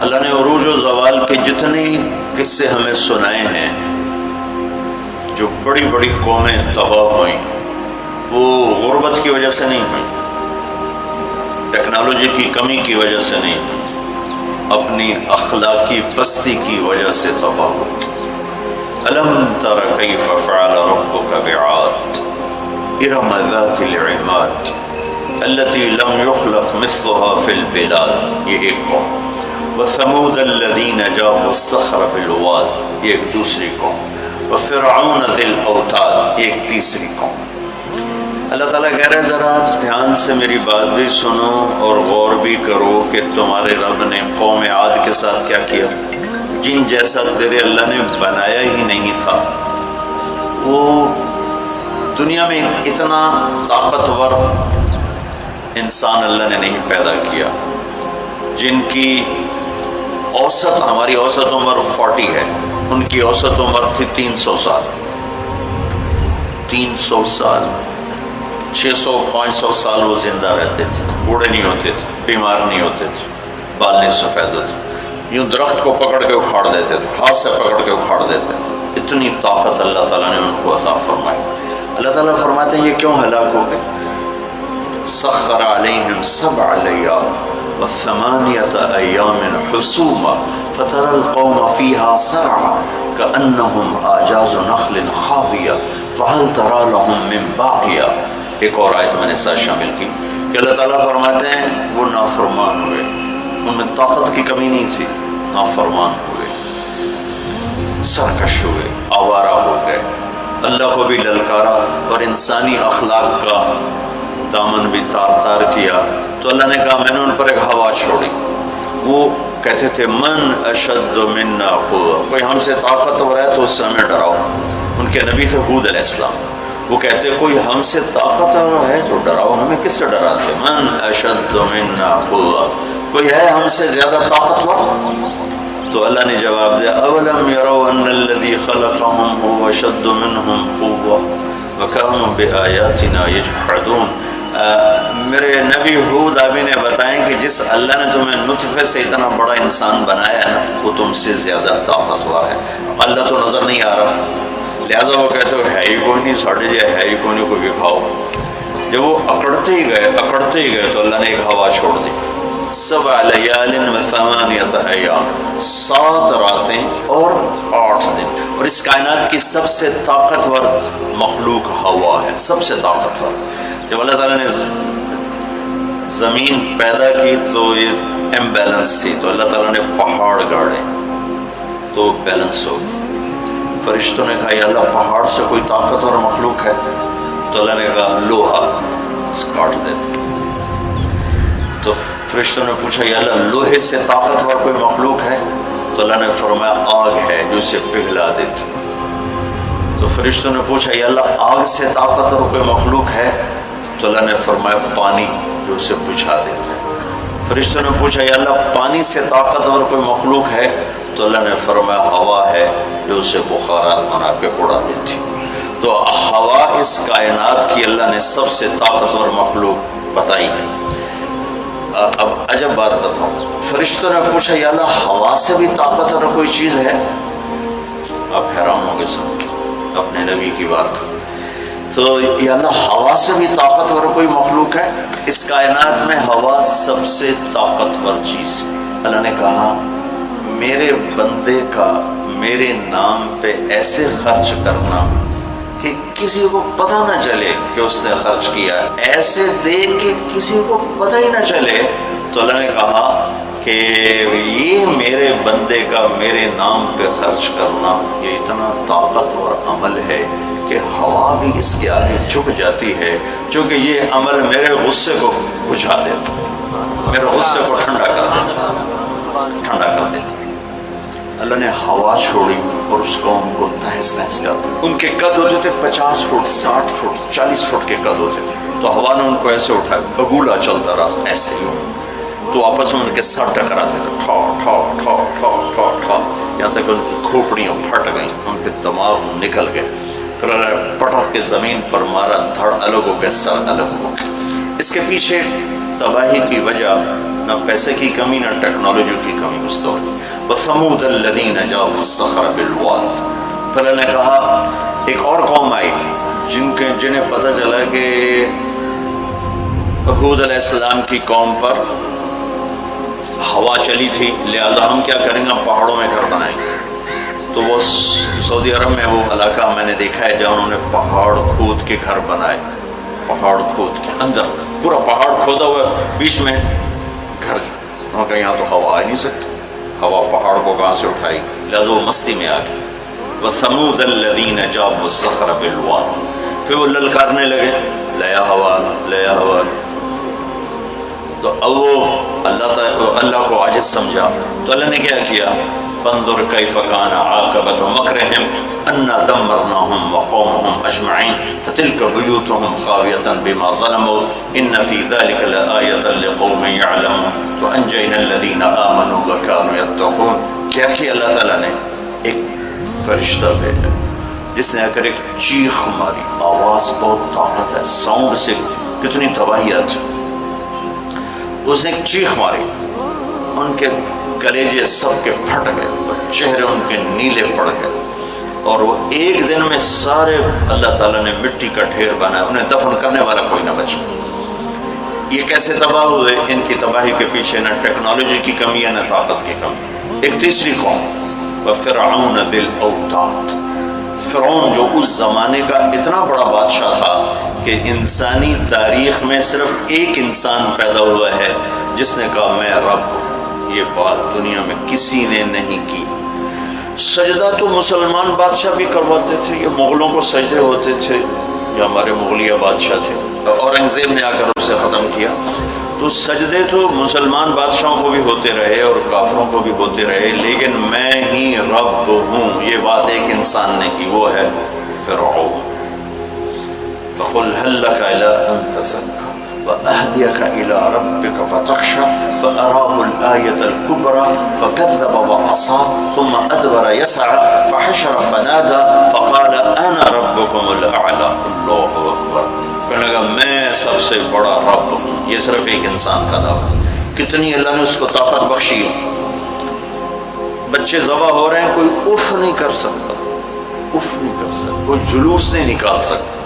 اللہ نے عروج و زوال کے جتنے قصے ہمیں سنائے ہیں، جو بڑی بڑی قومیں تباہ ہوئیں، وہ غربت کی وجہ سے نہیں ہوئی، ٹیکنالوجی کی کمی کی وجہ سے نہیں ہوئی، اپنی اخلاقی پستی کی وجہ سے تباہ ہوئی۔ ألم تر كيف فعل ربك بعاد إرم ذات العماد التي لم يخلق مثلها في البلاد، یہ ایک قوم، وثمود الذين جابوا الصخر بالواد، ایک دوسری قوم، وفرعون ذی الاوتاد، ایک تیسری قوم۔ اللہ تعالیٰ کہہ رہے ذرا دھیان سے میری بات بھی سنو اور غور بھی کرو کہ تمہارے رب نے قوم عاد کے ساتھ کیا کیا، جن جیسا تیرے اللہ نے بنایا ہی نہیں تھا۔ وہ دنیا میں اتنا طاقتور انسان اللہ نے نہیں پیدا کیا، جن کی اوسط، ہماری اوسط عمر 40 ہے، ان کی اوسط عمر تھی 300 سال، 300 سال، 600-500 سال وہ زندہ رہتے تھے، بوڑھے نہیں ہوتے تھے، بیمار نہیں ہوتے تھے، بال نہیں سفید ہوتے، یوں درخت کو پکڑ کے اکھاڑ دیتے تھے، ہاتھ سے پکڑ کے اکھاڑ دیتے تھے، اتنی طاقت اللہ تعالیٰ نے ان کو عطا فرمائی۔ اللہ تعالیٰ فرماتے ہیں یہ کیوں ہلاک ہو گئے؟ سخر علیہم 7 لیال و8 ایام حسوما فترى القوم فيها صرعا كأنهم أعجاز نخل خاوية فهل ترى لهم من باقية۔ ایک اور آیت میں نے ساتھ شامل کی کہ اللہ تعالیٰ فرماتے ہیں وہ نافرمان ہوئے، ان میں طاقت کی کمی نہیں تھی، نافرمان ہوئے، سرکش ہوئے، آوارہ ہو گئے، اللہ کو بھی للکارا اور انسانی اخلاق کا دامن بھی تار تار کیا۔ تو اللہ نے کہا میں نے ان پر ایک ہوا چھوڑی، وہ کہتے تھے من اشد منا قوة، کوئی ہم سے طاقتور ہے تو اس سے ہمیں ڈراؤ۔ ان کے نبی تھے ہود علیہ السلام، وہ کہتے کوئی ہم سے طاقتور ہے تو ڈراؤ، ہمیں کس سے ڈراتے؟ من اشد منا قوة، کوئی ہے ہم سے زیادہ طاقتور؟ تو اللہ نے جواب دیا اولم يروا ان الذي خلقهم هو اشد منهم قوة وكانوا بآياتنا يجحدون۔ میرے نبی ہود ابھی نے بتائیں کہ جس اللہ نے تمہیں نطفے سے اتنا بڑا انسان بنایا ہے نا، وہ تم سے زیادہ طاقتور ہے۔ اللہ تو نظر نہیں آ رہا، لہٰذا وہ کہتے ہو ہے ہی کوئی نہیں، ساڑھے جائے ہے ہی کوئی نہیں، کوئی دکھاؤ۔ جب وہ اکڑتے ہی گئے تو اللہ نے ایک ہوا چھوڑ دی، 7 لیال و8 ایام، 7 راتیں اور 8 دن، اور اس کائنات کی سب سے طاقتور مخلوق ہوا ہے، سب سے طاقتور۔ جب اللہ تعالیٰ نے زمین پیدا کی تو یہ امبیلنس تھی، تو اللہ تعالیٰ نے پہاڑ گاڑے تو بیلنس ہو گئی۔ فرشتوں نے کہا یا اللہ پہاڑ سے کوئی طاقتور مخلوق ہے؟ تو اللہ نے کہا لوہا، کاٹ دیتے۔ تو فرشتوں نے پوچھا یا اللہ لوہے سے طاقتور کوئی مخلوق ہے؟ تو اللہ نے فرمایا آگ ہے جو اسے پگھلا دیتی۔ تو فرشتوں نے پوچھا یا اللہ آگ سے طاقتور کوئی مخلوق ہے؟ تو اللہ نے فرمایا پانی جو اسے بجھا دیتا ہے۔ فرشتوں نے پوچھا یا اللہ پانی سے طاقتور کوئی مخلوق ہے؟ تو اللہ نے فرمایا ہوا ہے جو اسے بخارات بنا کے اڑا دیتی۔ تو ہوا اس کائنات کی اللہ نے سب سے طاقتور مخلوق بتائی ہے۔ اب عجب بات بتاؤں، فرشتوں نے پوچھا یا اللہ ہوا سے بھی طاقتور کوئی چیز ہے؟ آپ حیران ہوں گے سن کے اپنے نبی کی بات۔ تو یا اللہ ہوا سے بھی طاقتور کوئی مخلوق ہے؟ اس کائنات میں ہوا سب سے طاقتور چیز۔ اللہ نے کہا میرے بندے کا میرے نام پہ ایسے خرچ کرنا کہ کسی کو پتہ نہ چلے کہ اس نے خرچ کیا ہے، ایسے دے کہ کسی کو پتہ ہی نہ چلے۔ تو اللہ نے کہا کہ یہ میرے بندے کا میرے نام پہ خرچ کرنا یہ اتنا طاقتور عمل ہے کہ ہوا بھی اس کے آگے جھک جاتی ہے، چونکہ یہ عمل میرے غصے کو بجھا دیتا، میرے غصے کو ٹھنڈا کر دیتا۔ اللہ نے ہوا چھوڑی اور اس قوم کو تہس نہس کر دیا۔ ان کے قد ہوتے تھے 50 فٹ 60 فٹ 40 فٹ کے قد ہوتے تھے، تو ہوا نے ان کو ایسے اٹھایا، بگولا چلتا رہا ایسے ہی، تو آپس میں ان کے سر ٹکراتے تھے، ٹھا ٹھا ٹھا ٹھا ٹھا ٹھا، یہاں تک ان کی کھوپڑیاں پھٹ گئیں، ان کے دماغ نکل گئے، پھر پٹک کے زمین پر مارا، دھڑ الگ ہو گئے، سر الگ ہو گئے۔ اس کے پیچھے تباہی کی وجہ نہ پیسے کی کمی نہ ٹیکنالوجی کی کمی اس دور کی. وَثَمُودَ الَّذِينَ جَابُوا الصَّخْرَ بِالْوَادِ. پھر اللہ نے کہا ایک اور قوم آئی جنہیں پتہ چلا کہ ہود علیہ السلام کی قوم پر ہوا چلی تھی، لہذا ہم کیا کریں گے، ہم پہاڑوں میں گھر بنائیں گے. تو وہ سعودی عرب میں وہ علاقہ میں نے دیکھا ہے جہاں انہوں نے پہاڑ کھود کے گھر بنائے، پہاڑ کھود کے اندر پورا پہاڑ کھودا ہوا بیچ میں گھر. وہاں کہ یہاں تو ہوا آ نہیں سکتی، ہوا پہاڑ کو کہاں سے اٹھائی، لہذا وہ مستی میں آ گئی. وَثَمُودَ الَّذِينَ جَابُوا الصَّخْرَ بِالْوَادِ. پھر وہ للکارنے لگے لیا ہوا لیا ہوا. تو اب وہ اللہ کو عاجز سمجھا تو اللہ نے کیا کیا، فانظر کیف کان عاقبۃ مکرہم انا دمرناہم وقومہم اجمعین فتلک بیوتہم خاویۃ بما ظلموا ان فی ذلک لآیۃ لقوم یعلمون وانجینا الذین آمنوا وکانوا یتقون. کیا کیا اللہ تعالیٰ نے، ایک فرشتہ بھیجا جس نے آ کر ایک چیخ ماری، آواز بہت طاقت ہے، ساؤنڈ سے کتنی تباہیت. اس نے ایک چیخ ماری، ان کے کلیجے سب کے پھٹ گئے، چہرے ان کے نیلے پڑ گئے، اور وہ ایک دن میں سارے اللہ تعالیٰ نے مٹی کا ڈھیر بنایا، انہیں دفن کرنے والا کوئی نہ بچا. یہ کیسے تباہ ہوئے؟ ان کی تباہی کے پیچھے نہ ٹیکنالوجی کی کمی ہے نہ طاقت کی کمی. ایک تیسری قوم وَفِرْعَوْنَ ذِي الْأَوْتَادِ. فرعون جو اس زمانے کا اتنا بڑا بادشاہ تھا کہ انسانی تاریخ میں صرف ایک انسان پیدا ہوا ہے جس نے کہا میں رب ہوں. یہ بات دنیا میں کسی نے نہیں کی. سجدہ تو مسلمان بادشاہ بھی کرواتے تھے، یہ مغلوں کو سجدے ہوتے تھے، یہ ہمارے مغلیہ بادشاہ تھے، اورنگزیب نے آ کر اسے ختم کیا. تو سجدے تو مسلمان بادشاہوں کو بھی ہوتے رہے اور کافروں کو بھی ہوتے رہے، لیکن میں ہی رب ہوں یہ بات ایک انسان نے کی، وہ ہے فرعون. فَقُلْ هَلْ لَكَ إِلَىٰ أَن تَزَكَّىٰ وَأَهْدِيَكَ إِلَىٰ رَبِّكَ فَتَخْشَىٰ فَأَرَاهُ الْآيَةَ الْكُبْرَىٰ فَكَذَّبَ وَعَصَىٰ ثُمَّ أَدْبَرَ يَسْعَىٰ فَحَشَرَ فَنَادَىٰ فَقَالَ أَنَا رَبُّكُمُ الْأَعْلَىٰ. اللہ اکبر. کہنے لگا میں سب سے بڑا رب ہوں. یہ صرف ایک انسان کا دعویٰ. کتنی اللہ نے اس کو طاقت بخشی. بچے ذبح ہو رہے ہیں، کوئی اف نہیں کر سکتا، اف نہیں کر سکتا، کوئی جلوس نہیں نکال سکتا.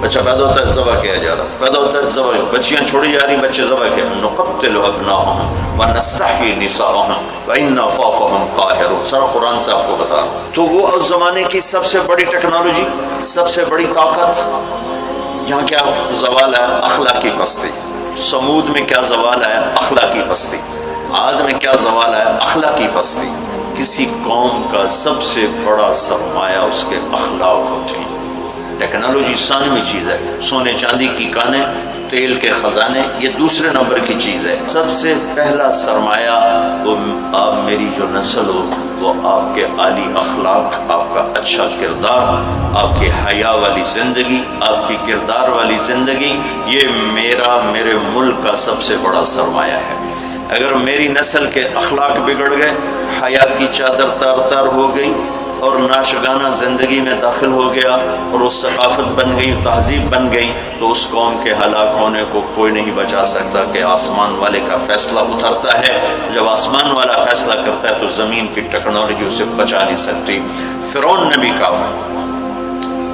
بچہ پیدا ہوتا ہے ذبح کیا جا رہا، پیدا ہوتا ہے ذبح، بچیاں چھوڑی جا رہی، بچے ذبح کیا. نقتل ابناءهم ونستحيي نساءهم وانا فوقهم قاهرون. سارا قرآن سے آپ کو بتا رہا ہوں. تو وہ اس زمانے کی سب سے بڑی ٹیکنالوجی، سب سے بڑی طاقت. یہاں کیا زوال ہے؟ اخلاقی پستی. سمود میں کیا زوال ہے؟ اخلاقی پستی. عاد میں کیا زوال ہے؟ اخلاقی پستی. کسی قوم کا سب سے بڑا سرمایہ اس کے اخلاق ہوتے ہیں. ٹیکنالوجی ثانوی چیز ہے، سونے چاندی کی کانیں، تیل کے خزانے، یہ دوسرے نمبر کی چیز ہے. سب سے پہلا سرمایہ وہ آپ میری جو نسل ہو، وہ آپ کے عالی اخلاق، آپ کا اچھا کردار، آپ کی حیا والی زندگی، آپ کی کردار والی زندگی، یہ میرے ملک کا سب سے بڑا سرمایہ ہے. اگر میری نسل کے اخلاق بگڑ گئے، حیا کی چادر تار تار ہو گئی اور ناشگانہ زندگی میں داخل ہو گیا اور وہ ثقافت بن گئی، تہذیب بن گئی، تو اس قوم کے ہلاک ہونے کو کوئی نہیں بچا سکتا. کہ آسمان والے کا فیصلہ اترتا ہے، جب آسمان والا فیصلہ کرتا ہے تو زمین کی ٹیکنالوجی اسے بچا نہیں سکتی. فرعون نے بھی کہا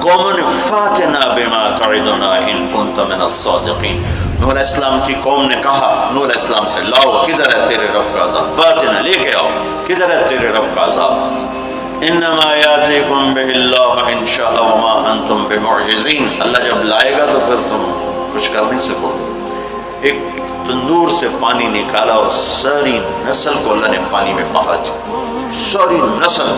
قوم فاتنا بما تعدنا ان كنت من الصادقین. نوح علیہ السلام کی قوم نے کہا نوح علیہ السلام سے، لاؤ کدھر ہے تیرے رب کا عذاب، فاتنا لے کے آؤ، کدھر ہے تیرے رب کا عذاب. انما یاتیکم بہ اللہ ان شاء وما انتم بمعجزین. اللہ جب لائے گا تو پھر تم کچھ کر نہیں سکو. ایک تندور سے پانی نکالا اور ساری نسل کو اللہ نے پانی میں پکا دیا، ساری نسل.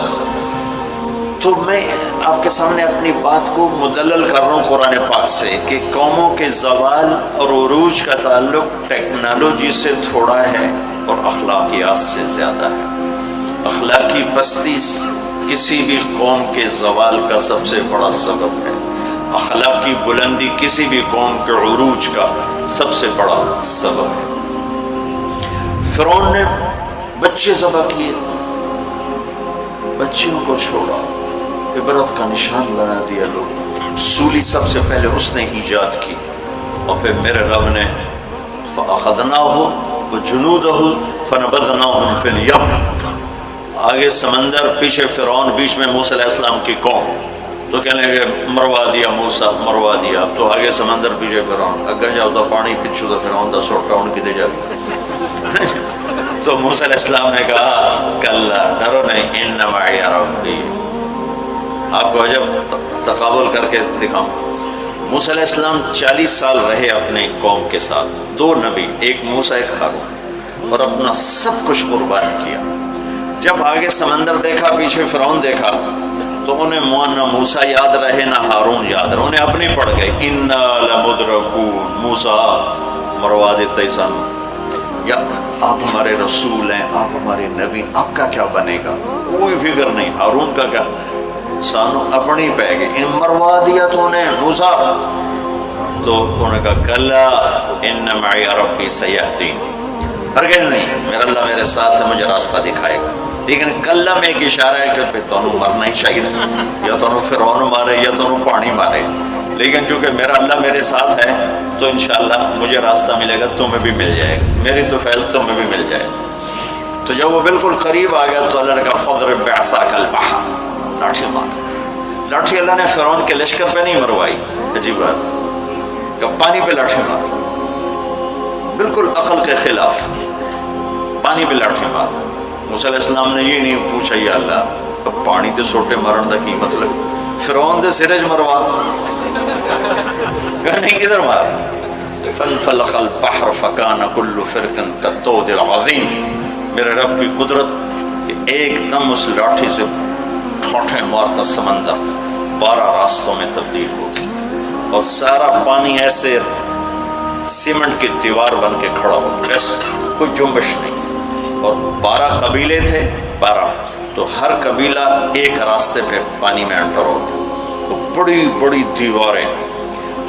تو میں آپ کے سامنے اپنی بات کو مدلل کر رہا ہوں قرآن پاک سے کہ قوموں کے زوال اور عروج کا تعلق ٹیکنالوجی سے تھوڑا ہے اور اخلاقیات سے زیادہ ہے. اخلاقی پستی کسی بھی قوم کے زوال کا سب سے بڑا سبب ہے. اخلاقی بلندی کسی بھی قوم کے عروج کا سب سے بڑا سبب ہے. فرعون نے بچے ذبح کیے، بچیوں کو چھوڑا، عبرت کا نشان بنا دیا لوگوں. سولی سب سے پہلے اس نے ایجاد کی اور پھر میرے رب نے فَأَخَذْنَاهُ وجنودہ فنبذناہم فی الیم، آگے سمندر، پیچھے فرعون، بیچ میں موسیٰ علیہ السلام کی قوم، تو کہنے لگے مروا دیا موسیٰ، مروا دیا، تو آگے سمندر پیچھے فرعون، اگے جاؤ تو پانی پچھو تو فرعون دا سوٹا ان کی دے جاتی تو موسیٰ علیہ السلام نے کہا کلا، ڈرو نہیں، ان معی ربی، آپ کو عجب تقابل کر کے دکھاؤں، موسیٰ علیہ السلام 40 سال رہے اپنے قوم کے ساتھ، 2 نبی، ایک موسیٰ ایک ہارون، اور اپنا سب کچھ قربان کیا۔ جب آگے سمندر دیکھا، پیچھے فرعون دیکھا، تو انہیں نہ موسیٰ یاد رہے نہ ہارون یاد رہے، انہیں اپنی پڑ گئے، انا لمدرکون، موسیٰ مروا دیتے سن، یا آپ ہمارے رسول ہیں، آپ ہمارے نبی، آپ کا کیا بنے گا، کوئی فکر نہیں، ہارون کا کیا، سانو اپنی پہ گئے، ان مروا دیا تو انہیں موسیٰ، تو انہوں نے کہا کلا ان معی ربی سیہدین، ہرگز نہیں، میرا اللہ میرے ساتھ ہے، مجھے راستہ دکھائے گا۔ لیکن کلا میں ایک اشارہ ہے کہ تو انہوں مرنا ہی چاہیے، یا تو انہوں فرعون مارے یا تو انہوں پانی مارے، لیکن چونکہ میرا اللہ میرے ساتھ ہے تو انشاءاللہ مجھے راستہ ملے گا، تمہیں بھی مل جائے گا، میری تو فعل تمہیں بھی مل جائے گا۔ تو جب وہ بالکل قریب آ گیا تو اللہ نے کہا فضرب بعصاک البحر، لاٹھی مار، لاٹھی اللہ نے فرعون کے لشکر پہ نہیں مروائی، عجیب بات، کہ پانی پہ لاٹھی مار، بالکل عقل کے خلاف، پانی پہ لاٹھی مار۔ موسیٰ علیہ السلام نے یہ نہیں پوچھا یا اللہ اب پانی تے سوٹے مارن دا کی مطلب، فرعون دے سرج مروا، کہا نہیں کدھر مار، فانفلق البحر فکان کل فرق کالطود العظیم، میرے رب کی قدرت کہ ایک دم اس لاٹھی سے ٹھوٹے مارتا سمندر 12 راستوں میں تبدیل ہو گئی، اور سارا پانی ایسے سیمنٹ کی دیوار بن کے کھڑا ہو، ایسے کوئی جنبش نہیں، اور 12 قبیلے تھے، 12، تو ہر قبیلہ ایک راستے پہ پانی میں انٹر ہو گیا، بڑی بڑی دیواریں۔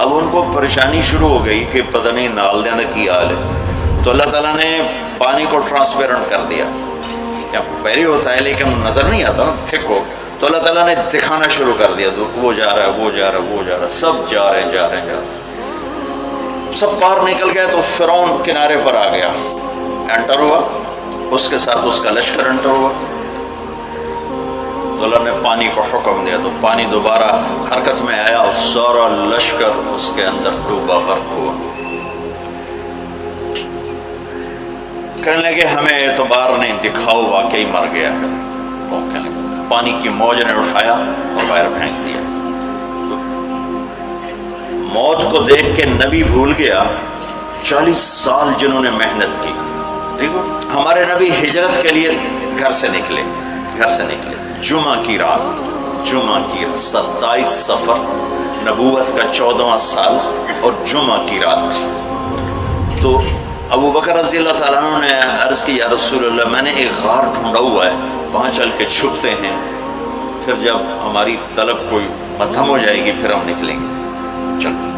اب ان کو پریشانی شروع ہو گئی کہ پتہ نہیں نال دینا کی حال ہے، تو اللہ تعالیٰ نے پانی کو ٹرانسپیرنٹ کر دیا، کیا پہلے ہوتا ہے لیکن نظر نہیں آتا نا، تھک ہو، تو اللہ تعالیٰ نے دکھانا شروع کر دیا، وہ جا رہا ہے، وہ جا رہا ہے، وہ جا رہا ہے، سب جا رہے جا رہے جا رہے، سب پار نکل گئے تو فرعون کنارے پر آ گیا، انٹر ہوا، اس کے ساتھ اس کا لشکر انٹر ہوا، تو اللہ نے پانی کو حکم دیا، تو پانی دوبارہ حرکت میں آیا اور سارا لشکر اس کے اندر ڈوبا غرق ہوا۔ کہنے لگے ہمیں اعتبار نہیں، دکھاؤ واقعی مر گیا ہے، پانی کی موج نے اٹھایا اور باہر پھینک دیا۔ موت کو دیکھ کے نبی بھول گیا 40 سال جنہوں نے محنت کی، دیکھو ہمارے نبی ہجرت کے لیے گھر سے نکلے، جمعہ کی رات، 27 صفر، نبوت کا 14واں سال اور جمعہ کی رات تھی۔ تو ابو بکر رضی اللہ تعالیٰ عنہ نے عرض کی یا رسول اللہ میں نے ایک غار ڈھونڈا ہوا ہے، وہاں چل کے چھپتے ہیں، پھر جب ہماری طلب کوئی ختم ہو جائے گی پھر ہم نکلیں گے، چلو۔